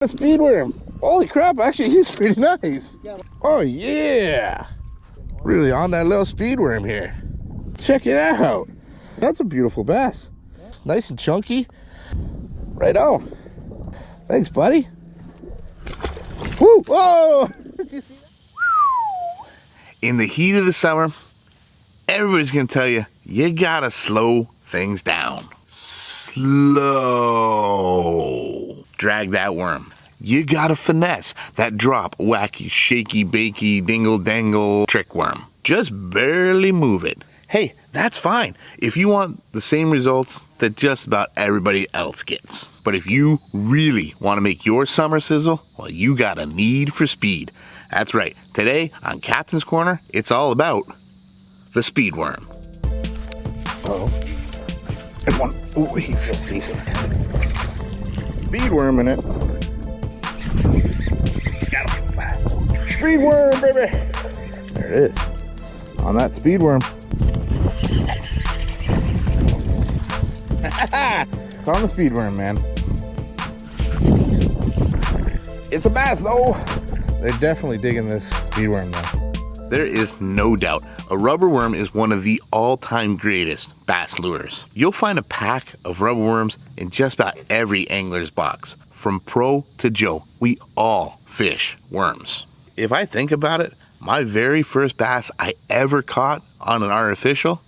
A speed worm. Holy crap, actually he's pretty nice. Oh yeah. Really on that little speed worm here. Check it out. That's a beautiful bass. It's nice and chunky. Right on. Thanks, buddy. Woo! Whoa! In the heat of the summer, everybody's gonna tell you, you gotta slow things down. Slow. Drag that worm. You gotta finesse that drop, wacky, shaky, bakey, dingle dangle trick worm. Just barely move it. Hey, that's fine if you want the same results that just about everybody else gets. But if you really want to make your summer sizzle, well, you got a need for speed. That's right. Today on Kaptain's Corner, it's all about the speed worm. Uh-oh. There's one. Ooh, he feels decent. Speed worm in it. Got him. Speed worm, baby. There it is. On that speed worm. It's on the speed worm, man. It's a bass, though. They're definitely digging this speed worm, though. There is no doubt a rubber worm is one of the all-time greatest bass lures. You'll find a pack of rubber worms in just about every angler's box. From pro to Joe, we all fish worms. If I think about it, my very first bass I ever caught on an artificial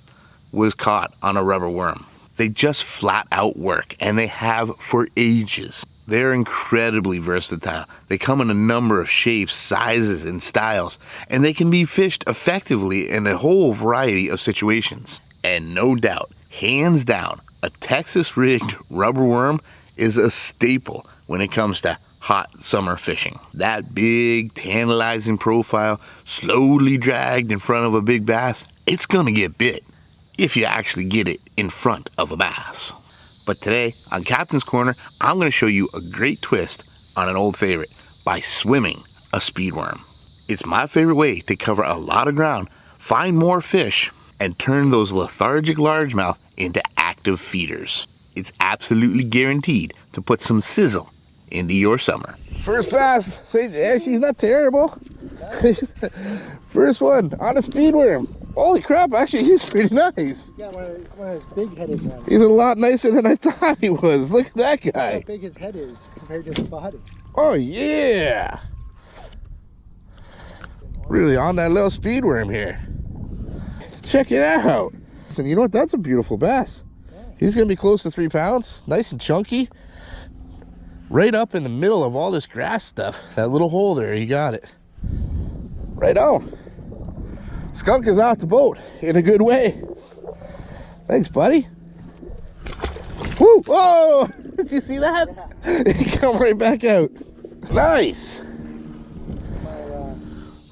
was caught on a rubber worm. They just flat out work, and they have for ages. They're incredibly versatile. They come in a number of shapes, sizes, and styles, and they can be fished effectively in a whole variety of situations. And no doubt, hands down, a Texas-rigged rubber worm is a staple when it comes to hot summer fishing. That big, tantalizing profile, slowly dragged in front of a big bass, it's gonna get bit if you actually get it in front of a bass. But today, on Kaptain's Corner, I'm going to show you a great twist on an old favorite by swimming a speed worm. It's my favorite way to cover a lot of ground, find more fish, and turn those lethargic largemouth into active feeders. It's absolutely guaranteed to put some sizzle into your summer. First bass. Yeah, she's not terrible. First one on a speed worm. Holy crap, actually he's pretty nice. Yeah, one of his big headed ones. He's a lot nicer than I thought he was. Look at that guy. Look how big his head is compared to his body. Oh yeah. Really on that little speed worm here. Check it out. So you know what, that's a beautiful bass. Yeah. He's gonna be close to 3 pounds. Nice and chunky. Right up in the middle of all this grass stuff. That little hole there, you got it. Right on. Skunk is off the boat in a good way. Thanks, buddy. Woo! Whoa! Did you see that? He come right back out. Nice.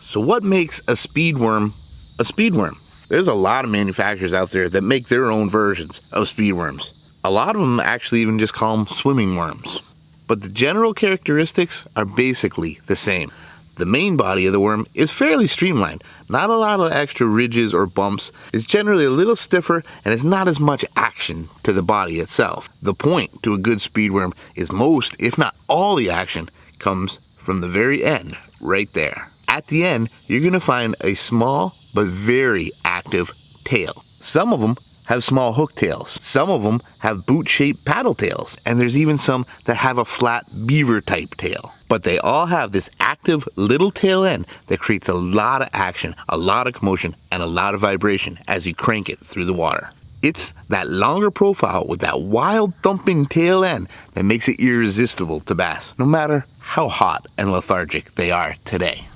So what makes a speed worm a speed worm? There's a lot of manufacturers out there that make their own versions of speed worms. A lot of them actually even just call them swimming worms. But the general characteristics are basically the same. The main body of the worm is fairly streamlined. Not a lot of extra ridges or bumps. It's generally a little stiffer and it's not as much action to the body itself. The point to a good speed worm is most, if not all the action, comes from the very end, right there. At the end, you're gonna find a small but very active tail. Some of them have small hook tails. Some of them have boot-shaped paddle tails. And there's even some that have a flat beaver-type tail. But they all have this active little tail end that creates a lot of action, a lot of commotion, and a lot of vibration as you crank it through the water. It's that longer profile with that wild thumping tail end that makes it irresistible to bass, no matter how hot and lethargic they are today.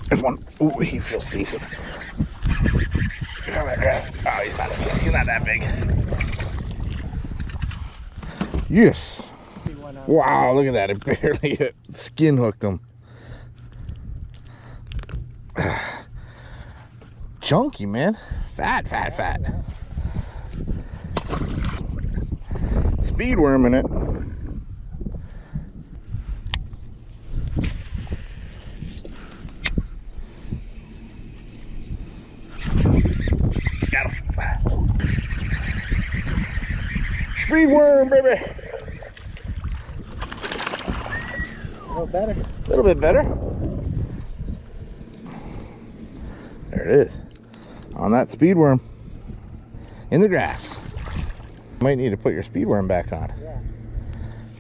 There's one. Ooh, he feels decent. Oh, he's not that big. Yes. Wow, look at that. It barely skin hooked him. Chunky, man. Fat. Speed worm in it. Got him. Speed worm, baby. A little better. A little bit better. There it is. On that speed worm. In the grass. Might need to put your speed worm back on. Yeah.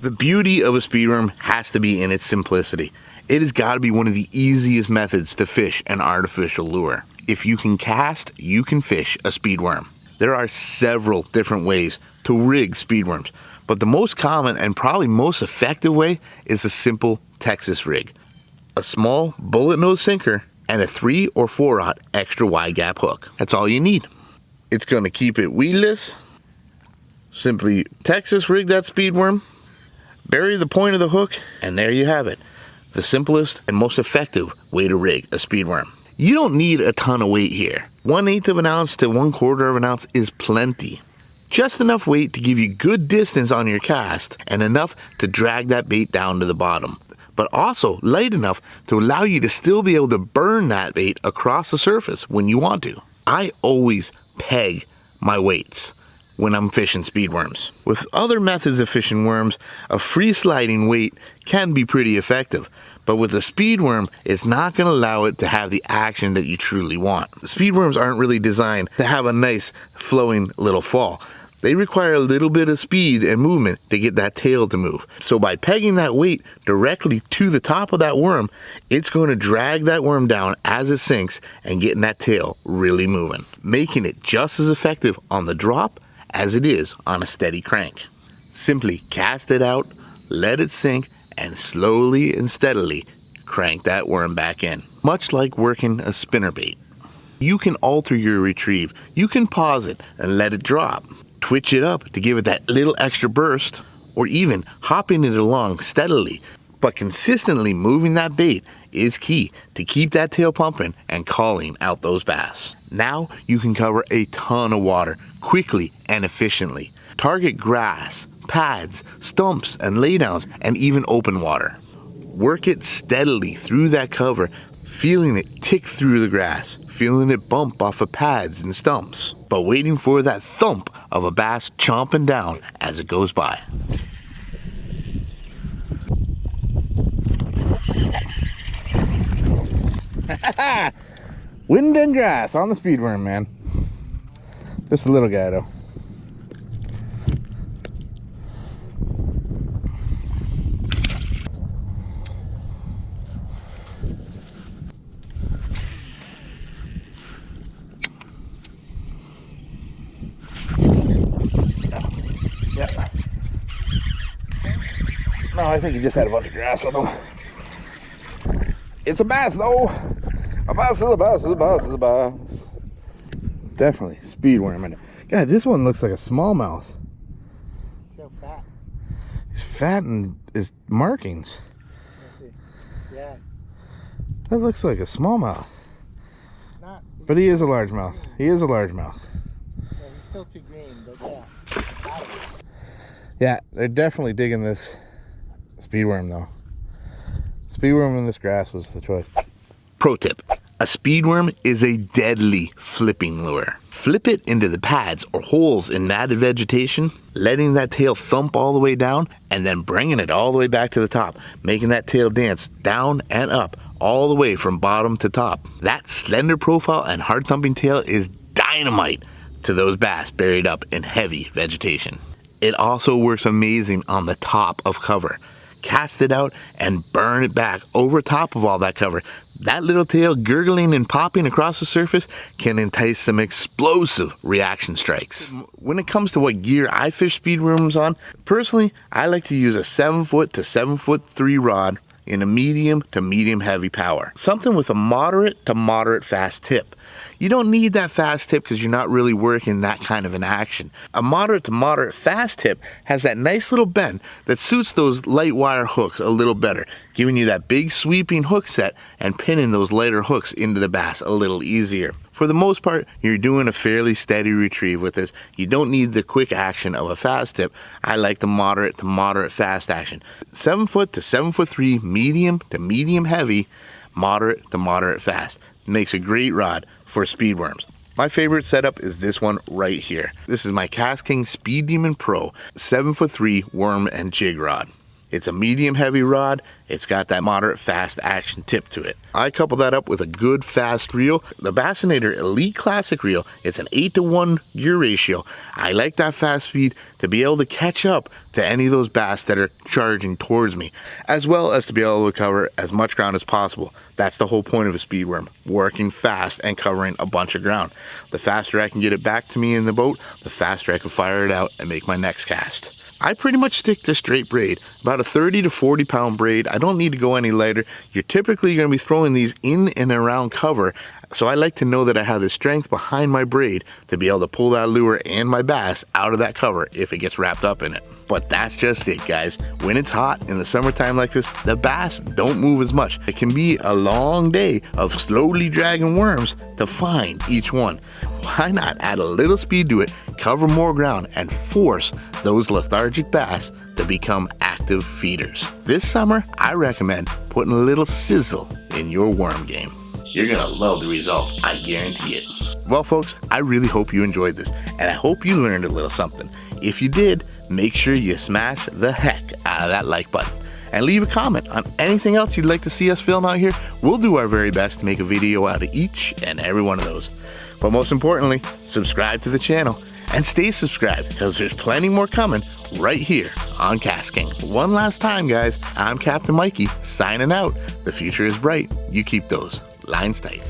The beauty of a speed worm has to be in its simplicity. It has got to be one of the easiest methods to fish an artificial lure. If you can cast, you can fish a speed worm. There are several different ways to rig speed worms, but the most common and probably most effective way is a simple Texas rig. A small bullet nose sinker and a 3 or 4/0 extra wide gap hook. That's all you need. It's going to keep it weedless. Simply Texas rig that speed worm, bury the point of the hook, and there you have it. The simplest and most effective way to rig a speed worm. You don't need a ton of weight here. 1/8 of an ounce to 1/4 of an ounce is plenty. Just enough weight to give you good distance on your cast and enough to drag that bait down to the bottom, but also light enough to allow you to still be able to burn that bait across the surface when you want to. I always peg my weights when I'm fishing speed worms. With other methods of fishing worms, a free sliding weight can be pretty effective, but with a speed worm, it's not going to allow it to have the action that you truly want. Speed worms aren't really designed to have a nice flowing little fall. They require a little bit of speed and movement to get that tail to move. So by pegging that weight directly to the top of that worm, it's going to drag that worm down as it sinks and getting that tail really moving, making it just as effective on the drop as it is on a steady crank. Simply cast it out, let it sink, and slowly and steadily crank that worm back in. Much like working a spinnerbait. You can alter your retrieve. You can pause it and let it drop. Twitch it up to give it that little extra burst, or even hopping it along steadily. But consistently moving that bait is key to keep that tail pumping and calling out those bass. Now you can cover a ton of water quickly and efficiently. Target grass, pads, stumps, and laydowns, and even open water. Work it steadily through that cover, feeling it tick through the grass, feeling it bump off of pads and stumps, but waiting for that thump of a bass chomping down as it goes by. Wind and grass on the speed worm, man. Just a little guy though. Yeah. No, I think he just had a bunch of grass with him. It's a bass though. A bass is a bass is a bass is a bass. Definitely speed worm in it. God, this one looks like a smallmouth. So fat. He's fat and his markings. Let's see. Yeah. That looks like a smallmouth. Not. But he is a largemouth. He is a largemouth. Yeah, he's still too green, but yeah. Yeah, they're definitely digging this speed worm though. Speed worm in this grass was the choice. Pro tip. A speed worm is a deadly flipping lure. Flip it into the pads or holes in matted vegetation, letting that tail thump all the way down, and then bringing it all the way back to the top, making that tail dance down and up, all the way from bottom to top. That slender profile and hard thumping tail is dynamite to those bass buried up in heavy vegetation. It also works amazing on the top of cover. Cast it out and burn it back over top of all that cover. That little tail gurgling and popping across the surface can entice some explosive reaction strikes. When it comes to what gear I fish speed worms on, personally, I like to use a 7-foot to 7'3" rod in a medium to medium heavy power. Something with a moderate to moderate fast tip. You don't need that fast tip because you're not really working that kind of an action. A moderate to moderate fast tip has that nice little bend that suits those light wire hooks a little better, giving you that big sweeping hook set and pinning those lighter hooks into the bass a little easier. For the most part, you're doing a fairly steady retrieve with this. You don't need the quick action of a fast tip. I like the moderate to moderate fast action. 7-foot to 7'3", medium to medium heavy, moderate to moderate fast. Makes a great rod for speed worms. My favorite setup is this one right here. This is my KastKing Speed Demon Pro 7'3" worm and jig rod. It's a medium heavy rod. It's got that moderate fast action tip to it. I couple that up with a good fast reel. The Bassinator Elite Classic reel, it's an 8-to-1 gear ratio. I like that fast speed to be able to catch up to any of those bass that are charging towards me, as well as to be able to cover as much ground as possible. That's the whole point of a speed worm, working fast and covering a bunch of ground. The faster I can get it back to me in the boat, the faster I can fire it out and make my next cast. I pretty much stick to straight braid, about a 30 to 40 pound braid. I don't need to go any lighter. You're typically going to be throwing these in and around cover, so I like to know that I have the strength behind my braid to be able to pull that lure and my bass out of that cover if it gets wrapped up in it. But that's just it, guys. When it's hot in the summertime like this, the bass don't move as much. It can be a long day of slowly dragging worms to find each one. Why not add a little speed to it, cover more ground, and force those lethargic bass to become active feeders? This summer, I recommend putting a little sizzle in your worm game. You're gonna love the results, I guarantee it. Well, folks, I really hope you enjoyed this, and I hope you learned a little something. If you did, make sure you smash the heck out of that like button. And leave a comment on anything else you'd like to see us film out here. We'll do our very best to make a video out of each and every one of those. But most importantly, subscribe to the channel and stay subscribed, because there's plenty more coming right here on KastKing. One last time, guys, I'm Captain Mikey signing out. The future is bright. You keep those lines tight.